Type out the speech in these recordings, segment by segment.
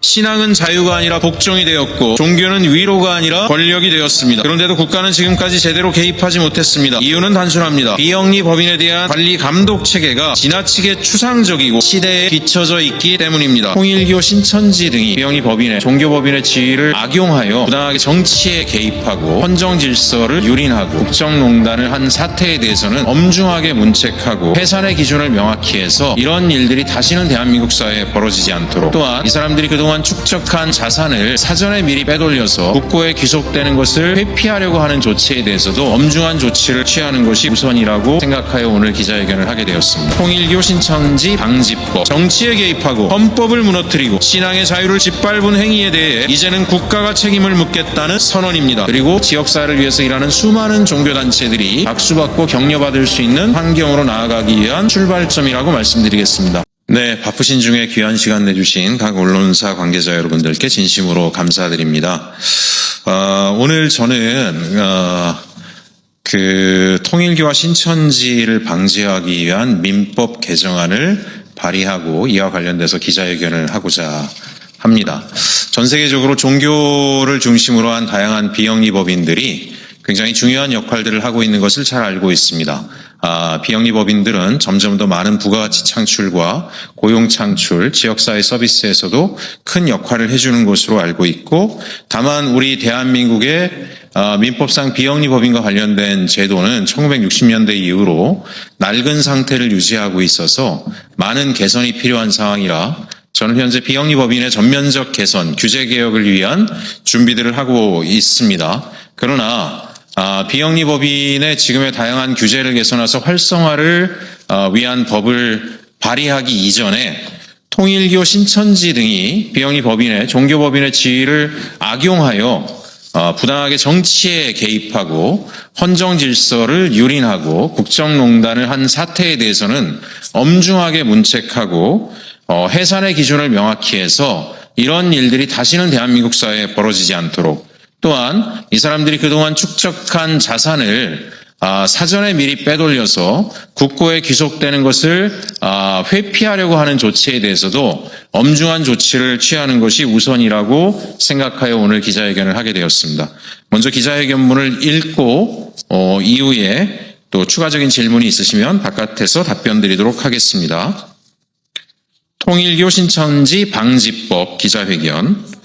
신앙은 자유가 아니라 복종이 되었고 종교는 위로가 아니라 권력이 되었습니다. 그런데도 국가는 지금까지 제대로 개입하지 못했습니다. 이유는 단순합니다. 비영리 법인에 대한 관리 감독 체계가 지나치게 추상적이고 시대에 뒤처져 있기 때문입니다. 통일교, 신천지 등이 비영리 법인의 종교법인의 지위를 악용하여 부당하게 정치에 개입하고 헌정 질서를 유린하고 국정농단을 한 사태에 대해서는 엄중하게 문책하고 해산의 기준을 명확히 해서 이런 일들이 다시는 대한민국 사회에 벌어지지 않도록, 또한 이 사람들이 그동안 축적한 자산을 사전에 미리 빼돌려서 국고에 귀속되는 것을 회피하려고 하는 조치에 대해서도 엄중한 조치를 취하는 것이 우선이라고 생각하여 오늘 기자회견을 하게 되었습니다. 통일교, 신천지 방지법, 정치에 개입하고 헌법을 무너뜨리고 신앙의 자유를 짓밟은 행위에 대해 이제는 국가가 책임을 묻겠다는 선언입니다. 그리고 지역사회를 위해서 일하는 수많은 종교단체들이 박수받고 격려받을 수 있는 환경으로 나아가기 위한 출발점이라고 말씀드리겠습니다. 네, 바쁘신 중에 귀한 시간 내주신 각 언론사 관계자 여러분들께 진심으로 감사드립니다. 오늘 저는 통일교와 신천지를 방지하기 위한 민법 개정안을 발의하고 이와 관련돼서 기자회견을 하고자 합니다. 전 세계적으로 종교를 중심으로 한 다양한 비영리 법인들이 굉장히 중요한 역할들을 하고 있는 것을 잘 알고 있습니다. 비영리 법인들은 점점 더 많은 부가가치 창출과 고용 창출, 지역사회 서비스에서도 큰 역할을 해주는 것으로 알고 있고, 다만 우리 대한민국의 민법상 비영리 법인과 관련된 제도는 1960년대 이후로 낡은 상태를 유지하고 있어서 많은 개선이 필요한 상황이라 저는 현재 비영리 법인의 전면적 개선, 규제 개혁을 위한 준비들을 하고 있습니다. 그러나 비영리 법인의 지금의 다양한 규제를 개선해서 활성화를 위한 법을 발의하기 이전에 통일교, 신천지 등이 비영리 법인의 종교법인의 지위를 악용하여 부당하게 정치에 개입하고 헌정 질서를 유린하고 국정농단을 한 사태에 대해서는 엄중하게 문책하고 해산의 기준을 명확히 해서 이런 일들이 다시는 대한민국 사회에 벌어지지 않도록, 또한 이 사람들이 그동안 축적한 자산을 사전에 미리 빼돌려서 국고에 귀속되는 것을 회피하려고 하는 조치에 대해서도 엄중한 조치를 취하는 것이 우선이라고 생각하여 오늘 기자회견을 하게 되었습니다. 먼저 기자회견문을 읽고 이후에 또 추가적인 질문이 있으시면 바깥에서 답변 드리도록 하겠습니다. 통일교, 신천지 방지법 기자회견.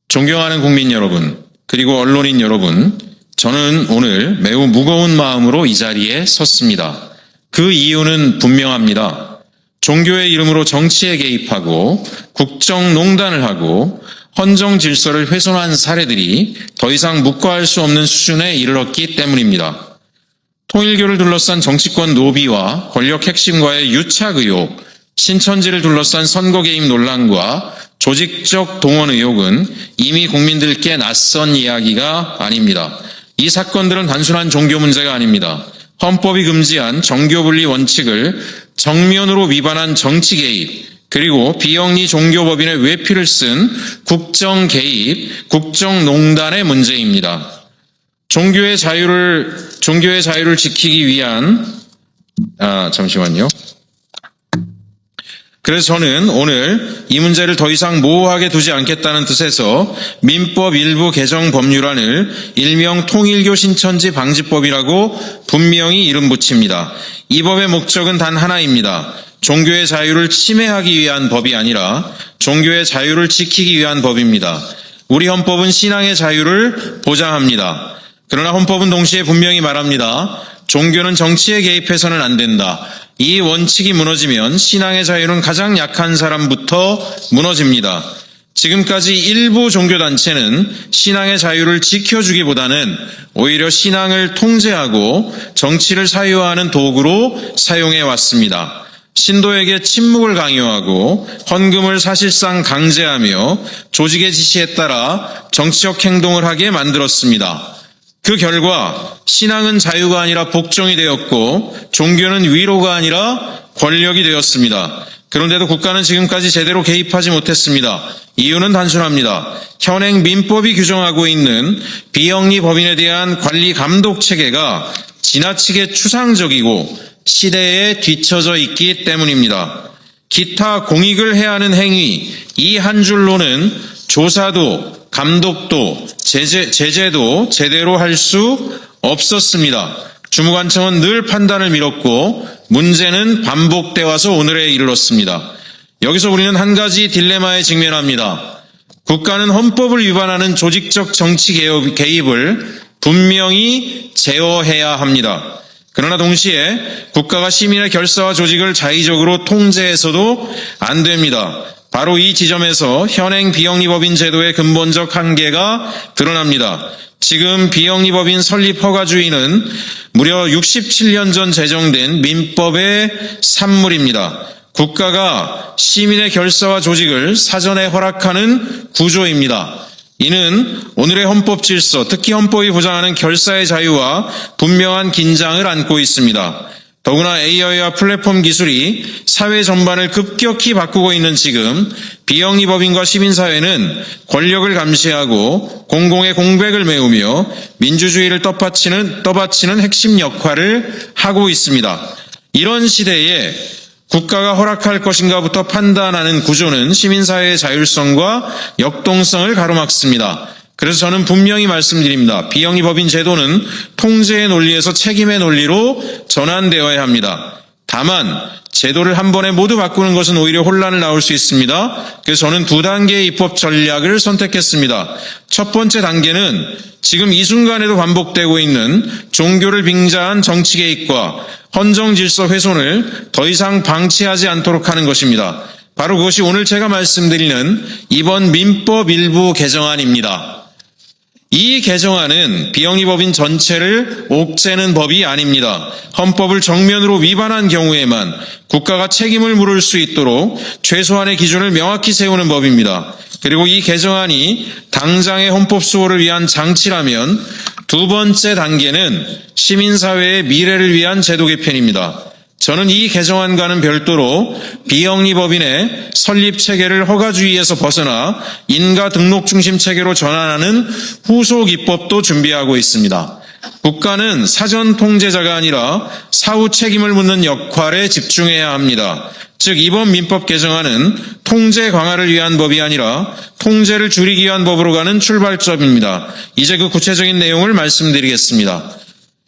존경하는 국민 여러분, 그리고 언론인 여러분, 저는 오늘 매우 무거운 마음으로 이 자리에 섰습니다. 그 이유는 분명합니다. 종교의 이름으로 정치에 개입하고 국정농단을 하고 헌정 질서를 훼손한 사례들이 더 이상 묵과할 수 없는 수준에 이르렀기 때문입니다. 통일교를 둘러싼 정치권 노비와 권력 핵심과의 유착 의혹, 신천지를 둘러싼 선거 개입 논란과 조직적 동원 의혹은 이미 국민들께 낯선 이야기가 아닙니다. 이 사건들은 단순한 종교 문제가 아닙니다. 헌법이 금지한 정교분리 원칙을 정면으로 위반한 정치 개입, 그리고 비영리 종교법인의 외피를 쓴 국정 개입, 국정농단의 문제입니다. 종교의 자유를 지키기 위한 잠시만요. 그래서 저는 오늘 이 문제를 더 이상 모호하게 두지 않겠다는 뜻에서 민법 일부 개정 법률안을 일명 통일교, 신천지 방지법이라고 분명히 이름 붙입니다. 이 법의 목적은 단 하나입니다. 종교의 자유를 침해하기 위한 법이 아니라 종교의 자유를 지키기 위한 법입니다. 우리 헌법은 신앙의 자유를 보장합니다. 그러나 헌법은 동시에 분명히 말합니다. 종교는 정치에 개입해서는 안 된다. 이 원칙이 무너지면 신앙의 자유는 가장 약한 사람부터 무너집니다. 지금까지 일부 종교단체는 신앙의 자유를 지켜주기보다는 오히려 신앙을 통제하고 정치를 사유화하는 도구로 사용해 왔습니다. 신도에게 침묵을 강요하고 헌금을 사실상 강제하며 조직의 지시에 따라 정치적 행동을 하게 만들었습니다. 그 결과 신앙은 자유가 아니라 복종이 되었고 종교는 위로가 아니라 권력이 되었습니다. 그런데도 국가는 지금까지 제대로 개입하지 못했습니다. 이유는 단순합니다. 현행 민법이 규정하고 있는 비영리 법인에 대한 관리 감독 체계가 지나치게 추상적이고 시대에 뒤처져 있기 때문입니다. 기타 공익을 해야 하는 행위, 이 한 줄로는 조사도 감독도 제재도 제대로 할 수 없었습니다. 주무관청은 늘 판단을 미뤘고 문제는 반복돼 와서 오늘에 이르렀습니다. 여기서 우리는 한 가지 딜레마에 직면합니다. 국가는 헌법을 위반하는 조직적 정치 개입을 분명히 제어해야 합니다. 그러나 동시에 국가가 시민의 결사와 조직을 자의적으로 통제해서도 안 됩니다. 바로 이 지점에서 현행 비영리법인 제도의 근본적 한계가 드러납니다. 지금 비영리법인 설립 허가주의는 무려 67년 전 제정된 민법의 산물입니다. 국가가 시민의 결사와 조직을 사전에 허락하는 구조입니다. 이는 오늘의 헌법 질서, 특히 헌법이 보장하는 결사의 자유와 분명한 긴장을 안고 있습니다. 더구나 AI와 플랫폼 기술이 사회 전반을 급격히 바꾸고 있는 지금 비영리법인과 시민사회는 권력을 감시하고 공공의 공백을 메우며 민주주의를 떠받치는 핵심 역할을 하고 있습니다. 이런 시대에 국가가 허락할 것인가부터 판단하는 구조는 시민사회의 자율성과 역동성을 가로막습니다. 그래서 저는 분명히 말씀드립니다. 비영리법인 제도는 통제의 논리에서 책임의 논리로 전환되어야 합니다. 다만 제도를 한 번에 모두 바꾸는 것은 오히려 혼란을 낳을 수 있습니다. 그래서 저는 두 단계의 입법 전략을 선택했습니다. 첫 번째 단계는 지금 이 순간에도 반복되고 있는 종교를 빙자한 정치 개입과 헌정 질서 훼손을 더 이상 방치하지 않도록 하는 것입니다. 바로 그것이 오늘 제가 말씀드리는 이번 민법 일부 개정안입니다. 이 개정안은 비영리법인 전체를 옥죄는 법이 아닙니다. 헌법을 정면으로 위반한 경우에만 국가가 책임을 물을 수 있도록 최소한의 기준을 명확히 세우는 법입니다. 그리고 이 개정안이 당장의 헌법 수호를 위한 장치라면 두 번째 단계는 시민사회의 미래를 위한 제도 개편입니다. 저는 이 개정안과는 별도로 비영리법인의 설립 체계를 허가주의에서 벗어나 인가 등록 중심 체계로 전환하는 후속 입법도 준비하고 있습니다. 국가는 사전 통제자가 아니라 사후 책임을 묻는 역할에 집중해야 합니다. 즉 이번 민법 개정안은 통제 강화를 위한 법이 아니라 통제를 줄이기 위한 법으로 가는 출발점입니다. 이제 그 구체적인 내용을 말씀드리겠습니다.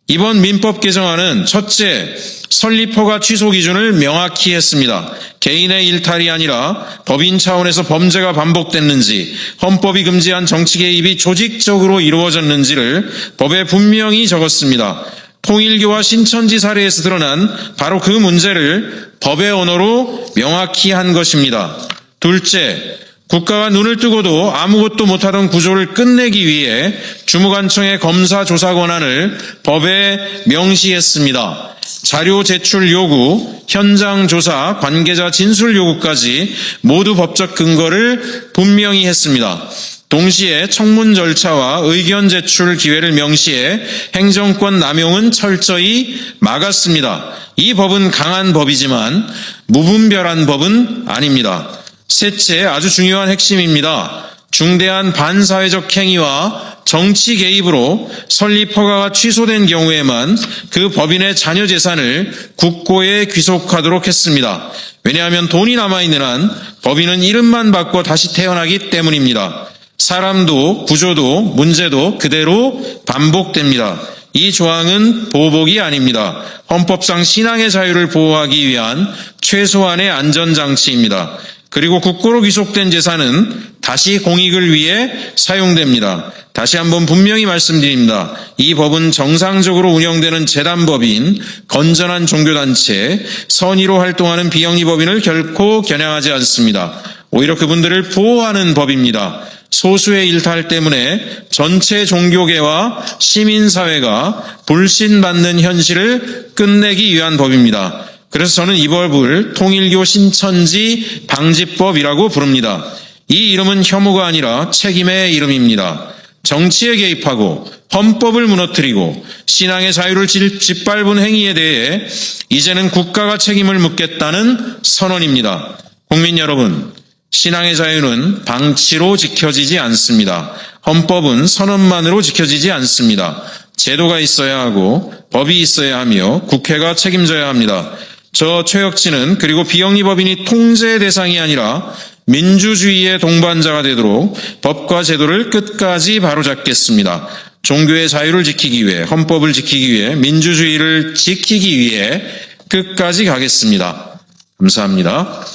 이번 민법 개정안은 첫째, 설립 허가 취소 기준을 명확히 했습니다. 개인의 일탈이 아니라 법인 차원에서 범죄가 반복됐는지, 헌법이 금지한 정치 개입이 조직적으로 이루어졌는지를 법에 분명히 적었습니다. 통일교와 신천지 사례에서 드러난 바로 그 문제를 법의 언어로 명확히 한 것입니다. 둘째, 국가가 눈을 뜨고도 아무것도 못하던 구조를 끝내기 위해 주무관청의 검사 조사 권한을 법에 명시했습니다. 자료 제출 요구, 현장 조사, 관계자 진술 요구까지 모두 법적 근거를 분명히 했습니다. 동시에 청문 절차와 의견 제출 기회를 명시해 행정권 남용은 철저히 막았습니다. 이 법은 강한 법이지만 무분별한 법은 아닙니다. 셋째, 아주 중요한 핵심입니다. 중대한 반사회적 행위와 정치 개입으로 설립 허가가 취소된 경우에만 그 법인의 자녀 재산을 국고에 귀속하도록 했습니다. 왜냐하면 돈이 남아있는 한 법인은 이름만 바꿔 다시 태어나기 때문입니다. 사람도 구조도 문제도 그대로 반복됩니다. 이 조항은 보복이 아닙니다. 헌법상 신앙의 자유를 보호하기 위한 최소한의 안전장치입니다. 그리고 국고로 귀속된 재산은 다시 공익을 위해 사용됩니다. 다시 한번 분명히 말씀드립니다. 이 법은 정상적으로 운영되는 재단법인, 건전한 종교단체, 선의로 활동하는 비영리법인을 결코 겨냥하지 않습니다. 오히려 그분들을 보호하는 법입니다. 소수의 일탈 때문에 전체 종교계와 시민사회가 불신받는 현실을 끝내기 위한 법입니다. 그래서 저는 이 법을 통일교 신천지 방지법이라고 부릅니다. 이 이름은 혐오가 아니라 책임의 이름입니다. 정치에 개입하고 헌법을 무너뜨리고 신앙의 자유를 짓밟은 행위에 대해 이제는 국가가 책임을 묻겠다는 선언입니다. 국민 여러분, 신앙의 자유는 방치로 지켜지지 않습니다. 헌법은 선언만으로 지켜지지 않습니다. 제도가 있어야 하고 법이 있어야 하며 국회가 책임져야 합니다. 저 최혁진은 그리고 비영리법인이 통제 대상이 아니라 민주주의의 동반자가 되도록 법과 제도를 끝까지 바로잡겠습니다. 종교의 자유를 지키기 위해, 헌법을 지키기 위해, 민주주의를 지키기 위해 끝까지 가겠습니다. 감사합니다.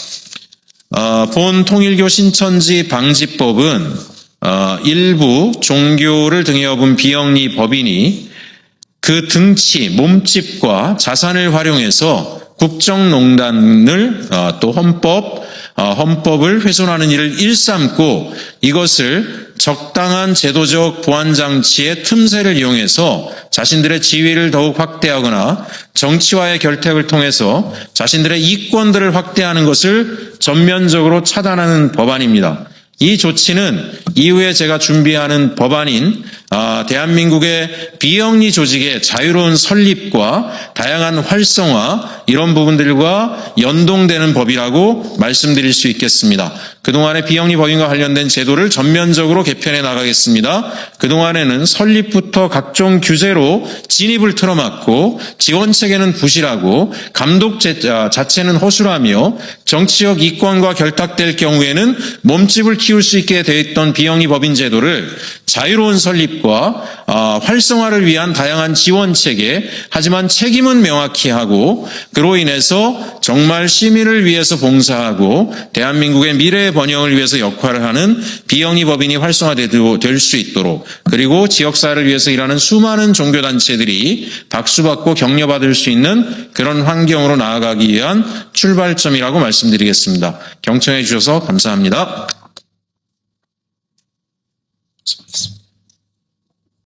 본 통일교 신천지 방지법은 일부 종교를 등에 업은 비영리 법인이 그 등치, 몸집과 자산을 활용해서 국정농단을 또 헌법을 훼손하는 일을 일삼고 이것을 적당한 제도적 보완장치의 틈새를 이용해서 자신들의 지위를 더욱 확대하거나 정치와의 결탁을 통해서 자신들의 이권들을 확대하는 것을 전면적으로 차단하는 법안입니다. 이 조치는 이후에 제가 준비하는 법안인 대한민국의 비영리 조직의 자유로운 설립과 다양한 활성화 이런 부분들과 연동되는 법이라고 말씀드릴 수 있겠습니다. 그동안의 비영리 법인과 관련된 제도를 전면적으로 개편해 나가겠습니다. 그동안에는 설립부터 각종 규제로 진입을 틀어막고 지원체계는 부실하고 감독 자체는 허술하며 정치적 이권과 결탁될 경우에는 몸집을 키울 수 있게 되어 있던 비영리 법인 제도를 자유로운 설립과 활성화를 위한 다양한 지원체계, 하지만 책임은 명확히 하고 그로 인해서 정말 시민을 위해서 봉사하고 대한민국의 미래의 번영을 위해서 역할을 하는 비영리 법인이 활성화될 수 있도록 그리고 지역사회를 위해서 일하는 수많은 종교단체들이 박수받고 격려받을 수 있는 그런 환경으로 나아가기 위한 출발점이라고 말씀드리겠습니다. 경청해 주셔서 감사합니다.